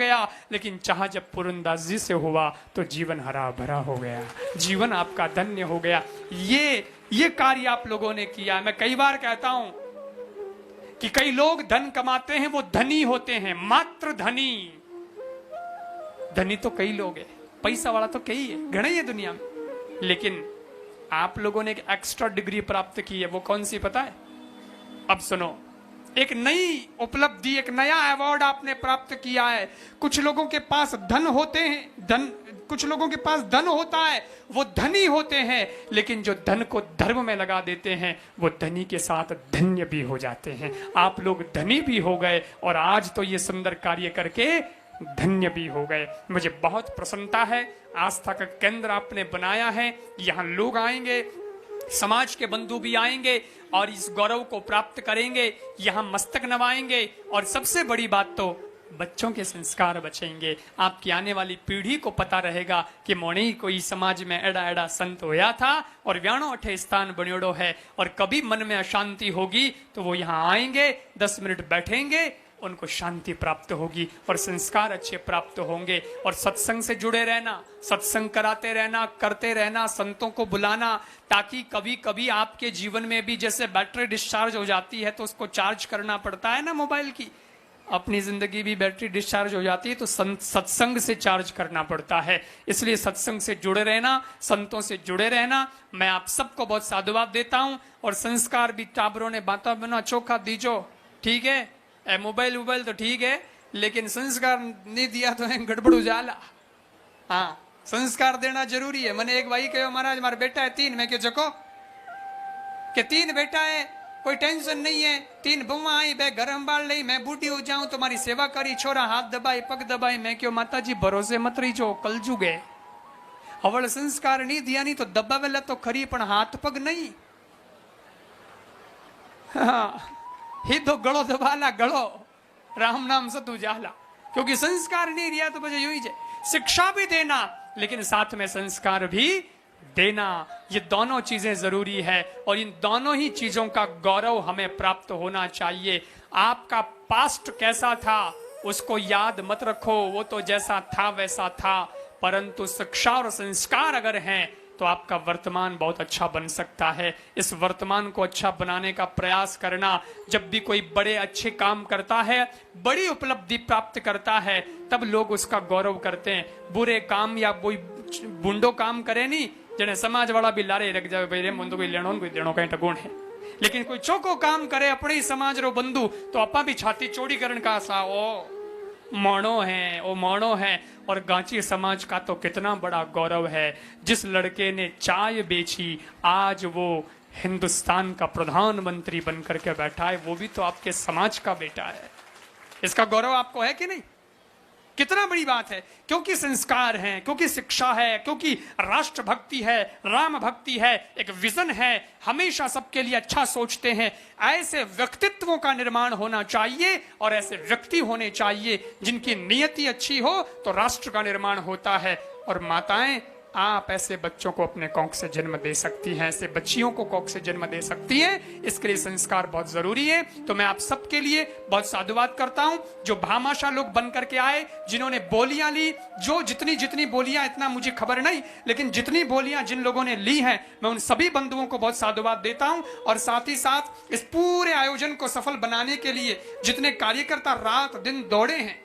गया, लेकिन चाह जब पूरनदास जी से हुआ तो जीवन हरा भरा हो गया, जीवन आपका धन्य हो गया। ये कार्य आप लोगों ने किया। मैं कई बार कहता हूं कि कई लोग धन कमाते हैं, वो धनी होते हैं, मात्र धनी। धनी तो कई लोग हैं, पैसा वाला तो कई है, घना ही है दुनिया में, लेकिन आप लोगों ने एक एक्स्ट्रा डिग्री प्राप्त की है। वो कौन सी पता है? अब सुनो, एक नई उपलब्धि, एक नया अवार्ड आपने प्राप्त किया है। कुछ लोगों के पास धन होते हैं, कुछ लोगों के पास धन होता है, वो धनी होते हैं, लेकिन जो धन को धर्म में लगा देते हैं वो धनी के साथ धन्य भी हो जाते हैं। आप लोग धनी भी हो गए और आज तो ये सुंदर कार्य करके धन्य भी हो गए। मुझे बहुत प्रसन्नता है, आस्था का केंद्र आपने बनाया है। यहाँ लोग आएंगे, समाज के बंधु भी आएंगे और इस गौरव को प्राप्त करेंगे, यहाँ मस्तक नवाएंगे। और सबसे बड़ी बात तो बच्चों के संस्कार बचेंगे। आपकी आने वाली पीढ़ी को पता रहेगा कि मोने कोई समाज में एड़ा एड़ा संत होया था और व्याणो अठे स्थान बन्योड़ो है। और कभी मन में अशांति होगी तो वो यहाँ आएंगे, 10 मिनट बैठेंगे, उनको शांति प्राप्त होगी और संस्कार अच्छे प्राप्त होंगे। और सत्संग से जुड़े रहना, सत्संग कराते रहना, करते रहना, संतों को बुलाना, ताकि कभी कभी आपके जीवन में भी जैसे बैटरी डिस्चार्ज हो जाती है तो उसको चार्ज करना पड़ता है ना मोबाइल की, अपनी जिंदगी भी बैटरी डिस्चार्ज हो जाती है तो सत्संग से चार्ज करना पड़ता है। इसलिए सत्संग से जुड़े रहना, संतों से जुड़े रहना। मैं आप सबको बहुत साधुवाद देता हूं। और संस्कार भी टाबरों ने बाता बना चोखा दीजो, ठीक है, मोबाइल तो ठीक है, लेकिन संस्कार नहीं दिया तो गड़बड़ उजाला। हाँ, संस्कार देना जरूरी है। मैंने एक भाई कहो, महाराज हमारा बेटा है 3, मैं क्यों चको कि 3 बेटा है, कोई टेंशन नहीं है, 3 बुआ आई, बे घर संभाल ली, मैं बूढ़ी हो जाऊं तुम्हारी सेवा करी, छोरा हाथ दबाई पग दबाई। मैं क्यों माता जी भरोसे मत रही जो कल जुगे, हवल संस्कार नहीं दिया नहीं तो दबावेला तो खरी पण हाथ पग नहीं। हाँ, ही तो गलो दबाला गलो, राम नाम सतु जाला। क्योंकि संस्कार नहीं दिया तो बजे यूं ही शिक्षा भी देना, लेकिन साथ में संस्कार भी देना। ये दोनों चीजें जरूरी है और इन दोनों ही चीजों का गौरव हमें प्राप्त होना चाहिए। आपका पास्ट कैसा था उसको याद मत रखो, वो तो जैसा था वैसा था, परंतु शिक्षा और संस्कार अगर हैं तो आपका वर्तमान बहुत अच्छा बन सकता है। इस वर्तमान को अच्छा बनाने का प्रयास करना। जब भी कोई बड़े अच्छे काम करता है, बड़ी उपलब्धि प्राप्त करता है, तब लोग उसका गौरव करते हैं। बुरे काम या कोई बुंडो काम करे नहीं, जने समाज वाला भी लारे रख जाए, भाई रे मुंदो कोई लेनो कोई देनो कहीं टगुण है। लेकिन कोई चौको काम करे अपने ही समाज रो बंधु तो अपा भी छाती चौड़ी करण का सा ओ मोणो है। और गांची समाज का तो कितना बड़ा गौरव है, जिस लड़के ने चाय बेची आज वो हिंदुस्तान का प्रधानमंत्री बनकर के बैठा है, वो भी तो आपके समाज का बेटा है। इसका गौरव आपको है कि नहीं? कितना बड़ी बात है, क्योंकि संस्कार हैं, क्योंकि शिक्षा है, क्योंकि राष्ट्रभक्ति है, राम भक्ति है, एक विजन है, हमेशा सबके लिए अच्छा सोचते हैं। ऐसे व्यक्तित्वों का निर्माण होना चाहिए और ऐसे व्यक्ति होने चाहिए जिनकी नियति अच्छी हो तो राष्ट्र का निर्माण होता है। और माताएं, आप ऐसे बच्चों को अपने कोख से जन्म दे सकती हैं, ऐसे बच्चियों को कोख से जन्म दे सकती हैं। इसके लिए संस्कार बहुत जरूरी है। तो मैं आप सबके लिए बहुत साधुवाद करता हूं, जो भामाशाह लोग बन करके आए, जिन्होंने बोलियां ली, जो जितनी बोलियां इतना मुझे खबर नहीं, लेकिन जितनी बोलियां जिन लोगों ने ली हैं, मैं उन सभी बंधुओं को बहुत साधुवाद देता हूं। और साथ ही साथ इस पूरे आयोजन को सफल बनाने के लिए जितने कार्यकर्ता रात दिन दौड़े हैं,